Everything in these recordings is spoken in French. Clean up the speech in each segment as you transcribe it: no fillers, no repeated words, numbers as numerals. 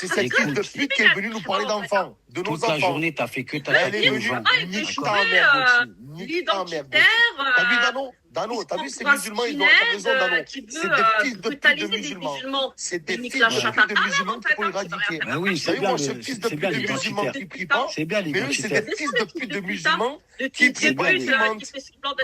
C'est cette fille de pute qui est venue nous parler d'enfants, de nos Toute enfants. la journée, t'as fait que Elle t'attaquer est aux venue, gens. nique ta mère, Gauthier. Nique ta mère, Gauthier. T'as vu, Dano, t'as vu ces musulmans, ils ont raison, Dano. C'est des fils de pute de musulmans. C'est des fils de pute de musulmans qu'il faut éradiquer. Ben oui, c'est bien, ce fils de c'est pute bien de musulmans l'identitaire. qui prie pas. C'est bien Mais eux, c'est l'identitaire. des fils de pute de musulmans qui C'est prient pas bien et qui mentent.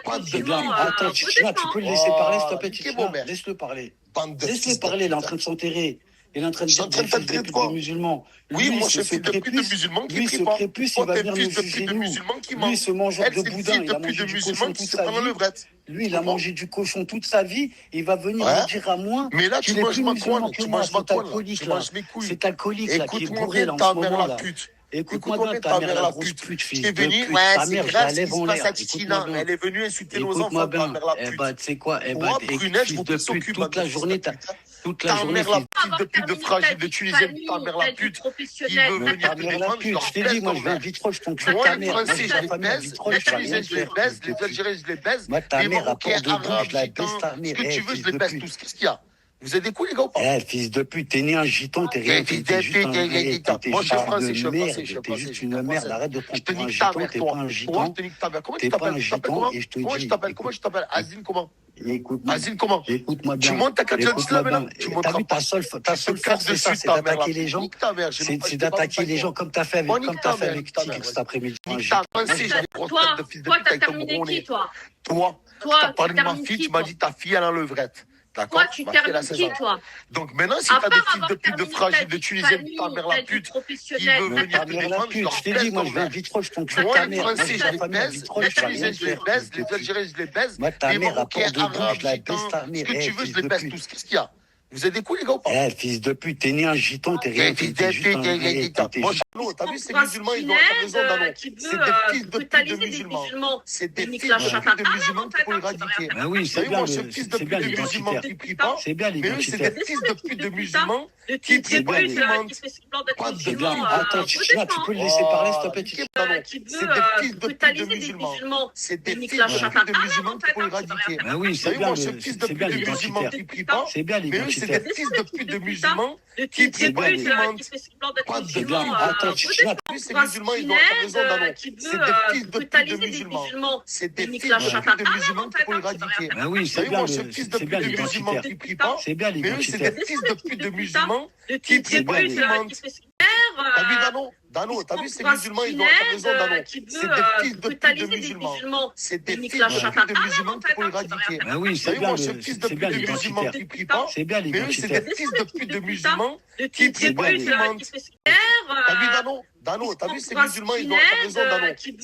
Pas de C'est bien. Attends, tu peux le laisser parler, s'il te plaît, Tichina. Laisse-le parler. Laisse-le parler, il est en train de s'enterrer. Il est en train de dire des fils de pute de musulmans. Oui, moi, je ce suis fils de pute de musulmans qui lui, prie ce pas. prépuce, il Toi, va t'es venir nous fils de juger, pute de nous. musulmans qui Lui, mentent. ce mangeur Elle, de c'est boudin, fils il de a pute mangé de du musulmans cochon qui toute se sa prend la vie. levrette. Lui, il a mangé du cochon toute sa vie. Il va venir Ouais. me dire à moi Mais là, qu'il tu est manges plus ma musulman toile, que tu moi. manges ma C'est toile, là. alcoolique, Tu là. manges mes couilles. C'est alcoolique, là, qui est Écoute-moi bourré, bien là, en ta ce mère moment, la là. pute. Écoute-moi Écoute-moi bien, bien ta ta mère, mère la la grosse pute. pute, Qui fils est de venue, pute. ouais, Ta c'est mère, je grave la ce qui lève se en passe l'air. à Écoute-moi Titina. bien. Elle est venue insulter nos Écoute-moi enfants, ta bien. mère la Eh pute. ben, tu sais quoi? Eh ben, Toi, Prunette, je fils vous de pisse au pute, cul, toute bande la de fils de journée, pute. toute la Ta journée, mère la fils fille de pute de fragile, de tunisien, ta mère la pute qui veut mais venir ta te mère la défendre, je pute, leur je t'ai baisse dit, moi ton je viens à mère. Vitrolles, je t'encule Moi, ta les mère. Moi Français, j'ai je la les famille à baise, Vitrolles, les je vais rien Tunisiens, te je les faire, baise, fils de les pute. Algériens, je les baise, Moi ta les mère à Marocains, port de bouche, Arabes, je la baisse Gitans, ta mère. ce que tu veux, Fils je les de baise pute. tous. Qu'est-ce qu'il y a? Vous êtes des couilles, les gars, ou pas? Fils de pute, t'es né un gitan, t'es rien, Fils t'es de juste pute, t'es moi, je suis juste français, de je suis français, je merde, suis t'es français, juste je suis une merde, français. arrête de Je prendre te pour un nique ta gitan, mère, t'es toi. pas un Moi, je gitan, te nique ta mère. Comment tu t'es pas t'appelles? un Tu t'appelles gitan, comment? et je te Comment tu dis, t'appelles? Comment tu t'appelles? Azine, comment? écoute-moi, Azine, comment? écoute-moi Tu bien, montes ta carte écoute-moi là? bien. Tu T'as monteras vu pas. ta Je seule te casse force, c'est ça, dessus, c'est ta mère, la d'attaquer les pute. gens. Nique ta mère, j'ai même pas, C'est je t'ai pas même d'attaquer pas les dit. gens comme t'as fait Bon, avec, nique comme ta t'as fait mère, avec nique ta Tigre mère, cet vas-y. après-midi. Nique ta mère, si j'ai une grosse tête de fils de pute avec ton gros nez. Toi, tu t'as parlé de ma fille, tu m'as dit ta fille, elle a levrette. D'accord? Toi, tu termines qui, toi? Donc maintenant, si t'as des fils de pute de fragile, de Tunisiens, ta mère la pute, qui veut venir Ta te mère la défendre, je pute, leur je t'ai baisse dit, moi ton je viens à mère. Vitrolles, je t'encule Moi, ta les mère. Moi Français, j'ai je la les famille à baise, Vitrolles, les je vais rien Tunisiens, te je les faire, baise, fils de les pute. Algériens, je les baise, Moi ta les mère à Marocains, port de bouche, Arabes, je la baisse Gitans, ta mère. ce que tu veux, Fils je les de baise pute. tous. Qu'est-ce qu'il y a? Vous êtes des couilles, les gars, ou pas? Fils de pute, t'es né un gitan, t'es rien, Fils de t'es juste un... pute, moi, Dano, t'as vu ces musulmans, ils ont raison, Dano. C'est des fils de pute de musulmans. C'est des fils de pute de musulmans qu'il faut éradiquer. Ben oui, c'est bien, Moi, ce fils de c'est pute bien de musulmans l'identitaire. qui prie pas, C'est bien mais eux, c'est l'identitaire. des fils de pute de musulmans qui C'est prient pas et qui mentent. C'est bien. Attends, tu peux le laisser parler, s'il te plaît, Tichina. C'est des fils de pute de musulmans. C'est des fils de pute de musulmans qu'il faut éradiquer. Ben oui, c'est bien, Moi, ce fils de c'est pute bien de musulmans l'identitaire. qui prie pas, C'est bien mais eux, c'est l'identitaire. des fils de pute de musulmans qui C'est prient pas et bien qui mentent. C'est bien. Attends, Tichina. T'as vu ces musulmans, ils ont raison, Dano. C'est des fils de pute de musulmans. C'est des fils de pute de musulmans qu'il faut éradiquer. Ben oui, c'est bien, Moi, ce fils de c'est pute bien de musulmans l'identitaire. qui prie pas, C'est bien mais eux, c'est l'identitaire. des fils de pute de musulmans qui prient pas et qui mentent. T'as vu, Dano, t'as vu ces musulmans, ils ont raison, Dano. C'est des fils de pute de musulmans. C'est des fils de pute de musulmans qu'il faut éradiquer. Ben oui, c'est bien, Moi, ce fils de c'est pute bien de musulmans l'identitaire. qui prie pas, C'est bien mais eux, c'est l'identitaire. des fils de pute de musulmans qui prient pas et qui mentent. T'as vu, Dano, t'as vu ces musulmans, ils ont raison, Dano. C'est des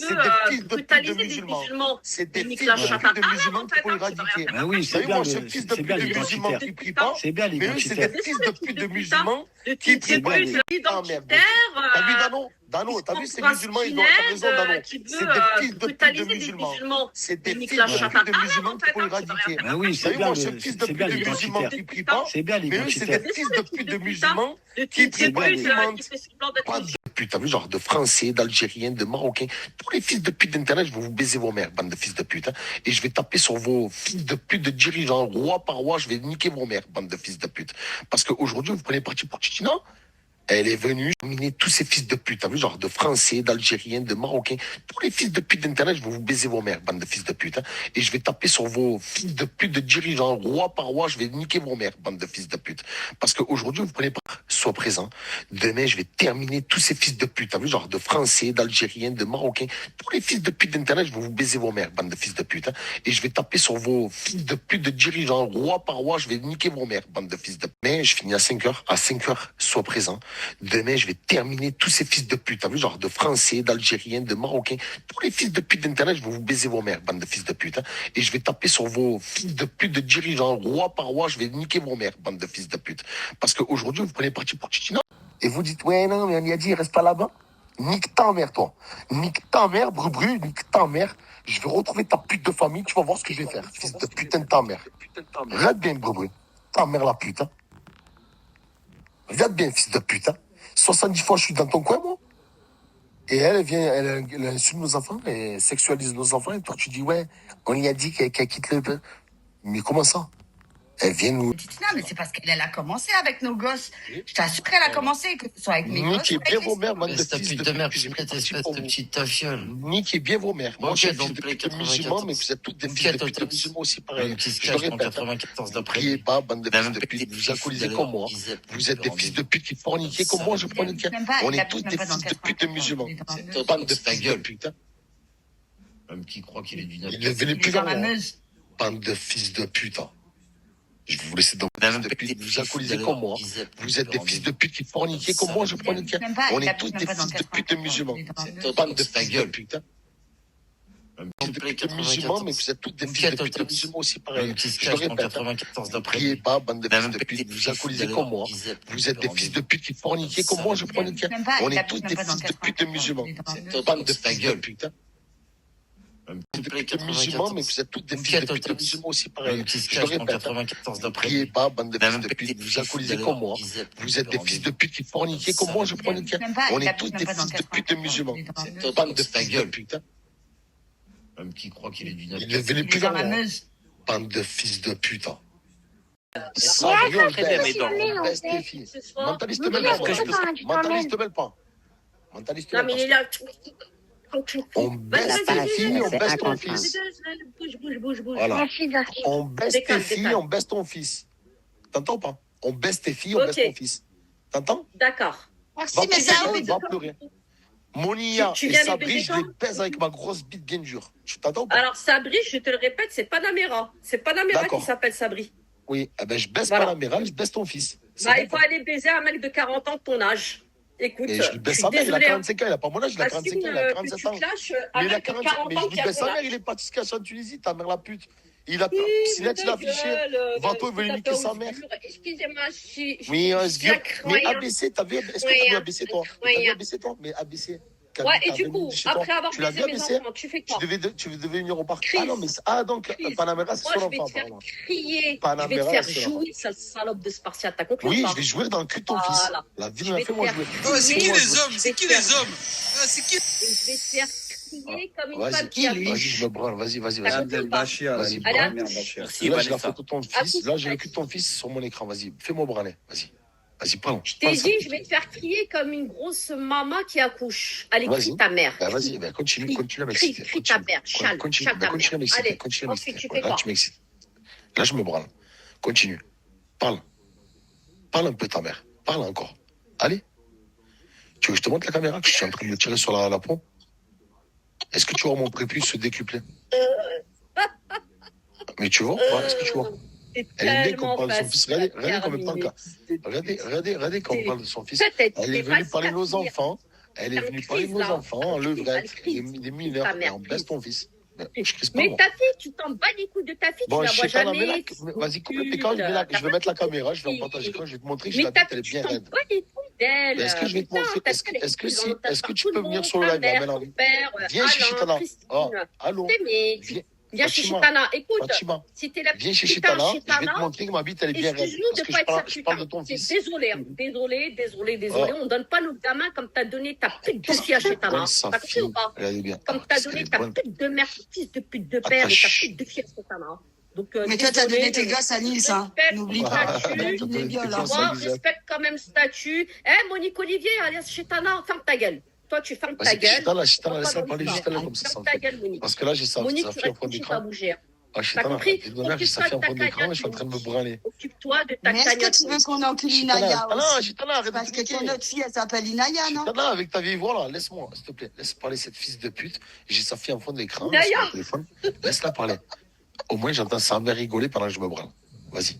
fils de pute de musulmans. C'est des fils de pute de musulmans qu'il faut éradiquer. Ben oui, c'est bien, Moi, ce fils de c'est bien pute de musulmans l'identitaire. qui prie pas, C'est bien mais eux, c'est l'identitaire. des fils de pute de musulmans qui prient pas et qui mentent. T'as vu, Dano, t'as vu ces musulmans, ils ont raison, Dano. C'est des fils de pute de musulmans. C'est des fils de pute de musulmans qu'il faut éradiquer. Ben oui, c'est bien, Moi, ce fils de c'est pute bien de musulmans l'identitaire. qui prie pas, C'est bien mais eux, c'est l'identitaire. des fils de pute de musulmans qui prient pas et qui mentent. Pas de pute, t'as vu, genre de Français, d'Algériens, de Marocains, tous les fils de pute d'Internet, je vais vous baiser vos mères, bande de fils de pute. Et je vais taper sur vos fils de pute de dirigeants, roi par roi, je vais niquer vos mères, bande de fils de pute. Parce qu'aujourd'hui, vous prenez parti pour Tichina. Elle est venue terminer tous ces fils de pute, t'as vu, genre de Français, d'Algériens, de Marocains, tous les fils de pute d'Internet, je vais vous baiser vos mères, bande de fils de pute. Et je vais taper sur vos fils de pute de dirigeants, roi par roi, je vais niquer vos mères, bande de fils de pute. Parce qu'aujourd'hui, vous prenez pas, sois présent. Demain, je vais terminer tous ces fils de pute, t'as vu, genre de Français, d'Algériens, de Marocains, tous les fils de pute d'Internet, je vais vous baiser vos mères, bande de fils de pute. Et je vais taper sur vos fils de pute de dirigeants, roi par roi, je vais niquer vos mères, bande de fils de pute. Mais je finis à 5h. À 5h, sois présent. Demain, je vais terminer tous ces fils de pute, t'as vu, genre de Français, d'Algériens, de Marocains, tous les fils de pute d'Internet, je vais vous baiser vos mères, bande de fils de pute. Et je vais taper sur vos fils de pute de dirigeants, roi par roi, je vais niquer vos mères, bande de fils de pute. Parce qu'aujourd'hui, vous prenez parti pour Tichina, et vous dites, ouais, non, mais on y a dit, reste pas là-bas. Nique ta mère, toi. Nique ta mère, bru, nique ta mère. Je vais retrouver ta pute de famille, tu vas voir ce que je vais faire, fils de putain de ta mère. Regarde bien, bru. Ta mère, la pute, hein. Regarde bien, fils de pute, hein. 70 fois, je suis dans ton coin, moi. Et elle vient, elle insulte nos enfants, elle sexualise nos enfants. Et toi, tu dis, ouais, on y a dit qu'elle quitte le... Mais comment ça? Elle vient nous... Non, mais c'est parce qu'elle a commencé avec nos gosses. Je t'assure qu'elle a commencé, que ce soit avec mes gosses. Niquez bien vos mères, bande de Espèce fils de de mère, pute. espèce de petite tafiole. Niquez bien vos mères. Moi, Ok, je suis donc fils de les pute musulman, mais vous êtes toutes des fils de pute musulmans aussi pareil. Qui se Je le cache en répète. 94 d'après. Criez pas, bande de Il a fils même de pété pute. des Vous fils alcoolisez d'ailleurs, comme moi. disait Vous êtes des fils de pute qui forniquez comme moi, je forniquais. On est tous des fils de pute musulmans. Bande de fils de pute. Même qui croit qu'il est du Il ne venait plus dans la bande de fils de pute. Je vais vous laisser dans le fils de pute. Vous alcoolisez comme moi. Vous êtes des fils de pute qui forniquez comme moi, je forniquais. On est tous des fils de pute musulmans. Bande de fils de pute. Fils de pute musulmans, mais vous êtes toutes des fils de pute musulmans aussi pareil. Qui se Je le cache en répète. 94 d'après. Criez pas, bande de fils de pute. Vous alcoolisez comme moi. Vous êtes des fils de pute qui forniquez comme moi, je forniquais. On est tous des fils de pute musulmans. Bande de fils de pute. Fils de pute musulmans, mais vous êtes toutes des fils de pute musulmans aussi pareil. Qui se Je le cache en répète. 94 d'après. Criez pas, bande de fils de pute. Vous alcoolisez comme moi. Vous êtes des fils de pute qui forniquez comme moi, je forniquais. On est tous des fils de pute musulmans. Bande de fils de pute. Même qui croit qu'il est du Il ne venait plus dans la bande de fils de pute. Ça, on baisse tes filles. Mentaliste mêle pas. Mentaliste mêle pas. Mentaliste Non, mais il est là. On baisse tes filles, on baisse ton fils. Bouge. Voilà. On baisse tes filles, on baisse ton fils. T'entends pas? On baisse tes filles, on baisse ton fils. T'entends? D'accord. Merci, Va mais pleurer, ça, va pleurer. Monia Tu et viens les Sabri, baiser je les baise avec ma grosse bite bien dure. Tu t'entends pas? Alors, Sabri, je te le répète, c'est Panamera. C'est Panamera D'accord. qui s'appelle Sabri. Oui, eh ben je baisse Voilà. pas la mère, je baisse ton fils. C'est Bah, bon, il faut aller baiser un mec de 40 ans de ton âge. Écoute, Et je lui je baisse suis sa mère, il a désolée. 45 ans, il a pas mon âge, il a 45 ans, il a Que 47 tu ans. clashes Mais un il a mec de 45 40 mais ans je qui lui a baisse ton sa mère, âge. il est parti se cacher en Tunisie, ta mère la pute. Il a Oui, Sinette, il a affiché. Va-toi, il veut niquer sa mère. Excusez-moi, Oui, un sbire. Mais croyant. ABC, t'as vu, est-ce que t'as vu ABC toi? T'as vu ABC toi? Mais ABC. Ouais, et du coup, après avoir tu l'as baisé vu mes ABC? enfants, tu fais quoi? Tu devais venir au parc. Chris. Ah non, mais donc Chris. Panamera, c'est Moi, son je vais enfant, te faire apparemment. crier. Je vais Panamera, te faire c'est jouer, sale salope de Spartiate. T'as compris ou Oui, pas? je vais jouer dans le cul de ton fils. Voilà. La vie Je m'a vais fait te moi faire jouer. crier. C'est qui les hommes? C'est qui les hommes? C'est qui? Et je vais te faire crier comme une Vas-y, femme qui a vas-y, je me branle, vas-y. T'as compris ou pas? Bachir, Vas-y, Allez, à merde, tous. Bachir. Merci, Là, j'ai la Vanessa. photo de ton fils. Là, j'ai le cul de ton fils sur mon écran. Vas-y, fais-moi branler. Vas-y. Vas-y, parle. Je t'ai dit, je vais te faire crier comme une grosse maman qui accouche. Allez, Vas-y. crie ta mère. Bah, vas-y, bah, continue à m'exciter. Crie ta mère, chale, Continue chale ta à mère. m'exciter. Allez, Continue à ensuite, m'exciter. tu fais Là, quoi? tu m'excites. Là, je me branle. Continue. Parle. Parle un peu ta mère. Parle encore. Allez. Tu veux que je te montre la caméra que je suis en train de me tirer sur la peau? Est-ce que tu vois mon prépuce se décupler? Mais tu vois, est-ce que tu vois? Elle aime bien qu'on parle de son fils. Regardez comme elle parle. Regardez comme on parle de son fils. Elle est venue parler de nos enfants. Elle est venue parler de nos enfants en levrette, des mineurs. Et on baisse ton fils. Je crise pas, Mais moi. ta fille, tu t'en bats les couilles de ta fille, Bon, tu la je vois sais pas, mais là, jamais. vas-y, coupe l'écran, je vais mettre la caméra, je vais en partager l'écran, je vais te montrer que Mais la ta bite, elle fille, est tu bien t'en raide. bats les couilles d'elle. Est-ce que je vais te montrer, Putain, ta fille, est-ce que tu peux tout venir monde, sur le ta live, mère, Mélanie? ton père, Viens chez Alain, Chitana. Christine. Oh, allô? Viens chez Fatima. Chitana. Écoute, Fatima, si t'es la viens chez putain Chitana, je vais te Chitana, montrer que ma bite, elle est bien raide. excuse-nous Parce de que pas être sa je parle de putain. ton fils. Désolé, hein. Désolé. Oh. On donne pas nos gamins comme t'as donné ta pute de fille à Chitana. Bonne sa T'as compris fille, ou pas? elle est bien. Comme Ah, t'as qu'est-ce donné qu'elle est ta bonne. pute de mère, fils de pute de père et ta Attache. pute de fille à Chitana. Donc, Mais toi, t'as désolé, donné tes gosses à Nice, hein. respecte N'oublie ton pas. statut. La vie des gueules, hein. Moi, respecte quand même statut. Monique Olivier, alias Chitana, ferme ta gueule. Toi, tu fermes ta Vas-y, gueule. Chitana, laisse-la parler, Chitana, comme ça, ça Ferme me ta fait. gueule, Monique. Parce que là, j'ai sa Monique, fille tu en restes fond couché, d'écran. pas bouger. Ah, T'as Chitana, compris? j'ai sa fille en fond d'écran et je suis en train de me branler. Occupe-toi de ta Mais est-ce que cagnotte. tu veux qu'on encule Chitana, Inaya ah non, aussi? Chitana, arrête de Parce te que niquer. ton autre fille, elle s'appelle Inaya, non? Chitana, avec ta vieille voix là, laisse-moi, s'il te plaît. Laisse parler cette fille de pute. J'ai sa fille en fond d'écran, Naya. sur mon téléphone. Laisse-la parler. Au moins, j'entends sa mère rigoler pendant que je me branle. Vas-y.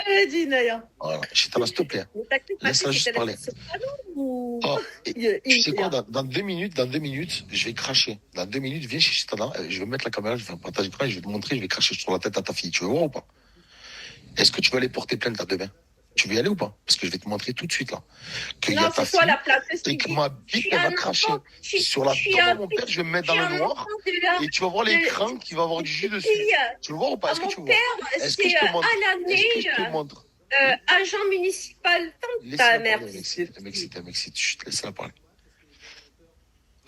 Vas-y, Naya. Voilà. Chitana, s'il te plaît. Mais t'as cru que ma Laisse-la fille, juste c'était la parler. soprano ou- Oh, et tu sais quoi, Il- dans 2 minutes, je vais cracher. Dans 2 minutes, viens chez Chitana, je vais mettre la caméra, je vais partager l'écran, je vais te montrer, je vais cracher sur la tête à ta fille. Tu veux voir ou pas? Est-ce que tu veux aller porter plainte à demain? Tu veux y aller ou pas? Parce que je vais te montrer tout de suite là. Qu'il y a Non, ta c'est toi fille la place. et que ma bite, elle va cracher. Sur la tombe de mon père, je vais me mettre dans le noir et tu vas voir l'écran qui va avoir du jus dessus. Tu veux voir ou pas? Est-ce que tu Mon vois? père, Est-ce que c'est je te montre? à Est-ce que je l'année te montre? agent municipal. Tant ta Laisse-la mère. parler, elle m'excite. Chut, laisse-la parler.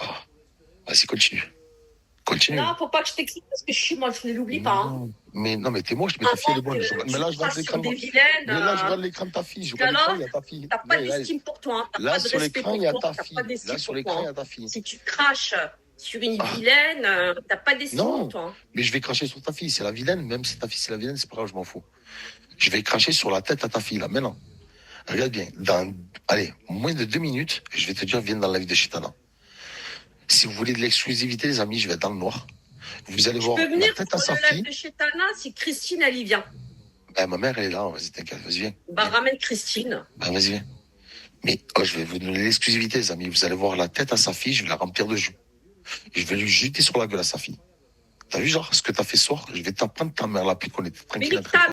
Ah, vas-y, continue. Continue. Non, faut pas que je t'explique parce que je suis moche, ne l'oublie pas. Hein. Non, mais t'es moche, mais ta fille, elle est bonne. Mais là, je regarde l'écran. Des Mais vilaines. là, je regarde l'écran de ta fille. Je regarde l'écran, il y a ta fille. T'as pas d'estime pour toi. Hein. Là, sur l'écran, il y a ta fille. Là, sur l'écran, il y a ta fille. Si tu craches sur une vilaine, t'as pas d'estime pour toi. Hein. Mais je vais cracher sur ta fille. C'est la vilaine. Même si ta fille, c'est la vilaine, c'est pas grave, je m'en fous. Je vais cracher sur la tête à ta fille, là, maintenant. Regarde bien. Allez, moins de 2 minutes, je vais te dire, viens dans la vie de Chitana. Si vous voulez de l'exclusivité, les amis, je vais être dans le noir. Vous allez voir la tête à sa fille. De chez Tana, si Christine, elle y vient. Ben, ma mère, elle est là. Vas-y, t'inquiète. Vas-y, viens. Bah, ramène Christine. Ben, vas-y, viens. Mais je vais vous donner l'exclusivité, les amis. Vous allez voir la tête à sa fille, je vais la remplir de jus. Je vais lui jeter sur la gueule à sa fille. T'as vu, genre, ce que t'as fait ce soir? Je vais t'apprendre ta mère, la pute qu'on était tranquille.